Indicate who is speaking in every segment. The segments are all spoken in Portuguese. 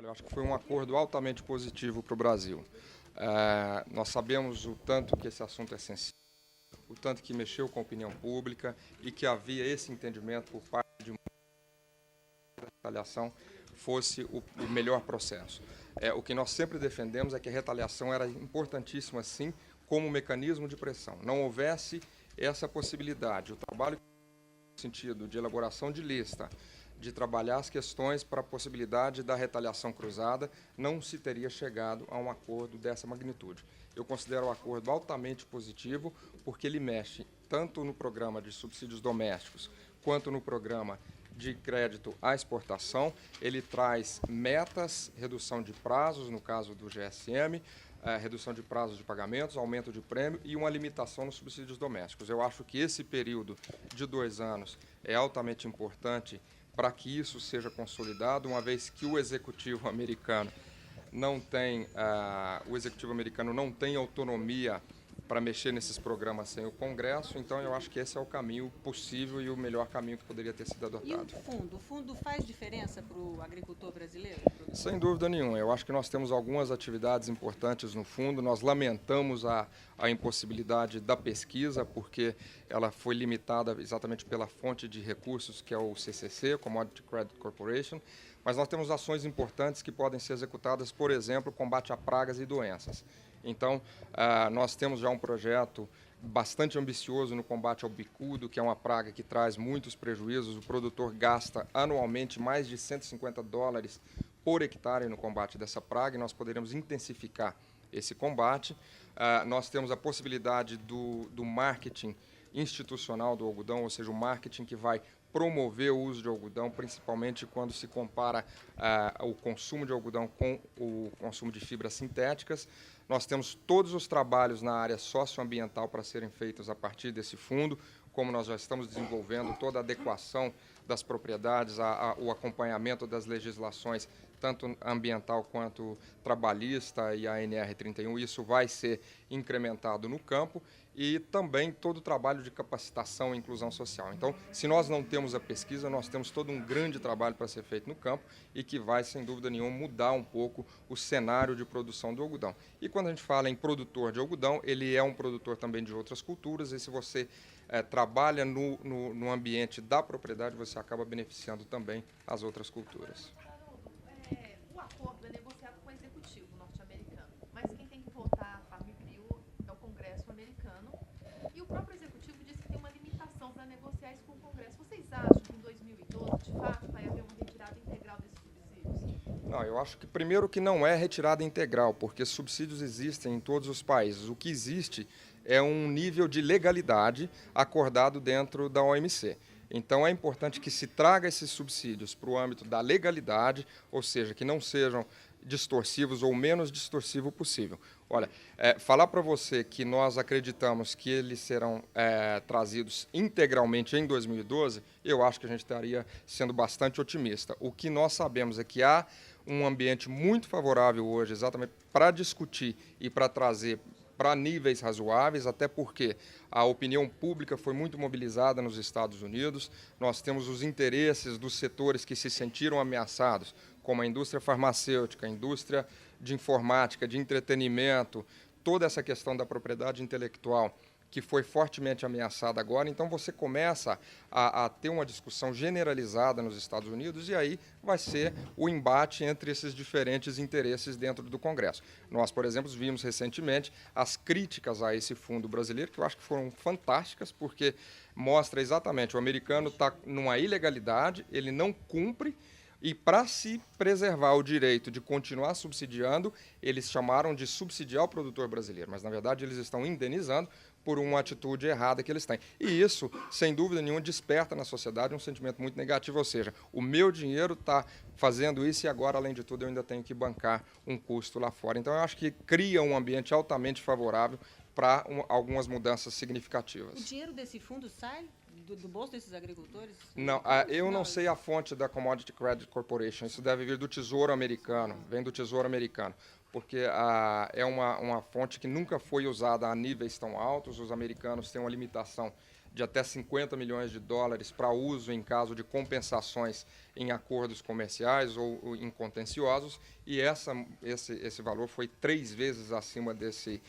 Speaker 1: Eu acho que foi um acordo altamente positivo para o Brasil. Nós sabemos o tanto que esse assunto é sensível, o tanto que mexeu com a opinião pública e que havia esse entendimento por parte de que a retaliação fosse o melhor processo. O que nós sempre defendemos é que a retaliação era importantíssima, sim, como mecanismo de pressão. Não houvesse essa possibilidade. O trabalho no sentido de elaboração de lista, de trabalhar as questões para a possibilidade da retaliação cruzada, não se teria chegado a um acordo dessa magnitude. Eu considero o acordo altamente positivo, porque ele mexe tanto no programa de subsídios domésticos, quanto no programa de crédito à exportação. Ele traz metas, redução de prazos, no caso do GSM, redução de prazos de pagamentos, aumento de prêmio e uma limitação nos subsídios domésticos. Eu acho que esse período de 2 anos é altamente importante para que isso seja consolidado, uma vez que o executivo americano não tem autonomia para mexer nesses programas sem o Congresso. Então eu acho que esse é o caminho possível e o melhor caminho que poderia ter sido adotado.
Speaker 2: E o fundo? O fundo faz diferença para o agricultor brasileiro?
Speaker 1: Sem dúvida nenhuma. Eu acho que nós temos algumas atividades importantes no fundo. Nós lamentamos a impossibilidade da pesquisa, porque ela foi limitada exatamente pela fonte de recursos, que é o CCC, Commodity Credit Corporation. Mas nós temos ações importantes que podem ser executadas, por exemplo, combate a pragas e doenças. Então, nós temos já um projeto bastante ambicioso no combate ao bicudo, que é uma praga que traz muitos prejuízos. O produtor gasta anualmente mais de $150 por hectare no combate dessa praga, e nós poderemos intensificar esse combate. Nós temos a possibilidade do marketing institucional do algodão, ou seja, o marketing que vai promover o uso de algodão, principalmente quando se compara o consumo de algodão com o consumo de fibras sintéticas. Nós temos todos os trabalhos na área socioambiental para serem feitos a partir desse fundo, como nós já estamos desenvolvendo toda a adequação das propriedades, o acompanhamento das legislações, tanto ambiental quanto trabalhista e a NR31, isso vai ser incrementado no campo, e também todo o trabalho de capacitação e inclusão social. Então, se nós não temos a pesquisa, nós temos todo um grande trabalho para ser feito no campo e que vai, sem dúvida nenhuma, mudar um pouco o cenário de produção do algodão. E quando a gente fala em produtor de algodão, ele é um produtor também de outras culturas, e se você trabalha no ambiente da propriedade, você acaba beneficiando também as outras culturas.
Speaker 3: O acordo é negociado com o executivo norte-americano, mas quem tem que votar a Farm-Bio é o Congresso americano, e o próprio executivo disse que tem uma limitação para negociar isso com o Congresso. Vocês acham que em 2012, de fato, vai haver uma retirada integral desses subsídios?
Speaker 1: Não, eu acho que primeiro que não é retirada integral, porque subsídios existem em todos os países. O que existe é um nível de legalidade acordado dentro da OMC. Então, é importante que se traga esses subsídios para o âmbito da legalidade, ou seja, que não sejam distorsivos ou menos distorsivo possível. Olha, falar para você que nós acreditamos que eles serão trazidos integralmente em 2012, eu acho que a gente estaria sendo bastante otimista. O que nós sabemos é que há um ambiente muito favorável hoje, exatamente para discutir e para trazer para níveis razoáveis, até porque a opinião pública foi muito mobilizada nos Estados Unidos. Nós temos os interesses dos setores que se sentiram ameaçados, como a indústria farmacêutica, a indústria de informática, de entretenimento, toda essa questão da propriedade intelectual, que foi fortemente ameaçada agora. Então, você começa a ter uma discussão generalizada nos Estados Unidos, e aí vai ser o embate entre esses diferentes interesses dentro do Congresso. Nós, por exemplo, vimos recentemente as críticas a esse fundo brasileiro, que eu acho que foram fantásticas, porque mostra exatamente o americano está numa ilegalidade, ele não cumpre, e para se preservar o direito de continuar subsidiando, eles chamaram de subsidiar o produtor brasileiro, mas na verdade eles estão indenizando por uma atitude errada que eles têm. E isso, sem dúvida nenhuma, desperta na sociedade um sentimento muito negativo, ou seja, o meu dinheiro está fazendo isso e agora, além de tudo, eu ainda tenho que bancar um custo lá fora. Então, eu acho que cria um ambiente altamente favorável para algumas mudanças significativas.
Speaker 2: O dinheiro desse fundo sai do bolso desses agricultores?
Speaker 1: Não, eu não sei a fonte da Commodity Credit Corporation, isso deve vir do Tesouro Americano, vem do Tesouro Americano, porque é uma fonte que nunca foi usada a níveis tão altos. Os americanos têm uma limitação de até 50 milhões de dólares para uso em caso de compensações em acordos comerciais ou em contenciosos, e esse valor foi 3 vezes acima desse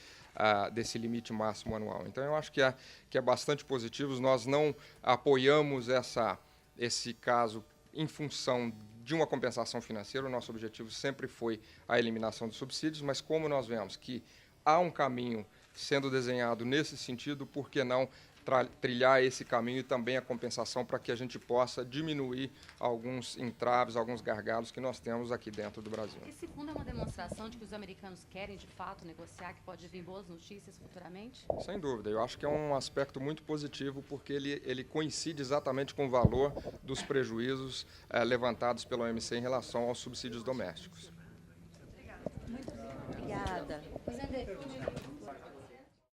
Speaker 1: limite máximo anual. Então, eu acho que é bastante positivo. Nós não apoiamos esse caso em função de uma compensação financeira. O nosso objetivo sempre foi a eliminação dos subsídios, mas como nós vemos que há um caminho sendo desenhado nesse sentido, por que não trilhar esse caminho e também a compensação para que a gente possa diminuir alguns entraves, alguns gargalos que nós temos aqui dentro do Brasil.
Speaker 4: Esse fundo é uma demonstração de que os americanos querem, de fato, negociar, que pode vir boas notícias futuramente?
Speaker 1: Sem dúvida. Eu acho que é um aspecto muito positivo, porque ele coincide exatamente com o valor dos prejuízos levantados pela OMC em relação aos subsídios domésticos.
Speaker 4: Obrigada.